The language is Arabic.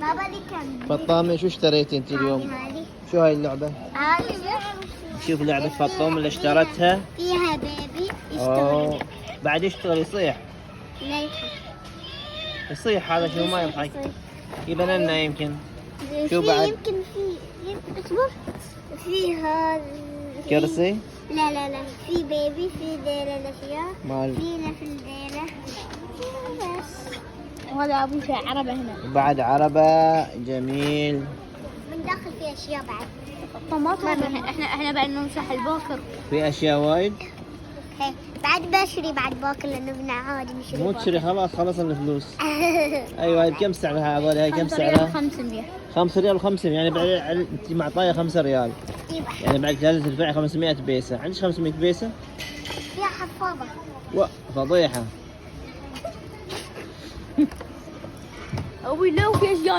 بابا دي كم؟ فطامة شو اشتريتي انت اليوم؟ هذه شو هاي اللعبة؟ هذه شوف لعبة فطوم اللي اشترتها. فيها بيبي اوه يشتغل. بعد يشتغل يصيح. لا يضحك. يصيح هذا شو ما يضحك. يبنى لنا يمكن. شو في بعد؟ يمكن في اصبر في هذا كرسي؟ لا في بيبي في ديرة الأشياء مال فينا في الديرة بس. وهذا ابو شيء عربة هنا. بعد عربة جميل. من داخل في أشياء بعد. طماطم. احنا بعد نمسح البوكر. في اشياء وايد. هي بعد بشري بعد باكل لأنه ابن عادي نشري مو تشتري خلاص خلص الفلوس. ايوه هاي بكم سعرها هذول؟ هاي كم 5 سعرها؟ ريال 500. 5 ريال و50 يعني بعد انت معطايه 5 ريال. يعني بعد لازم تدفعي 500 بيسة. عندك 500 بيسة؟ فيها حفاضة. فضيحة. ابوي لو في اشياء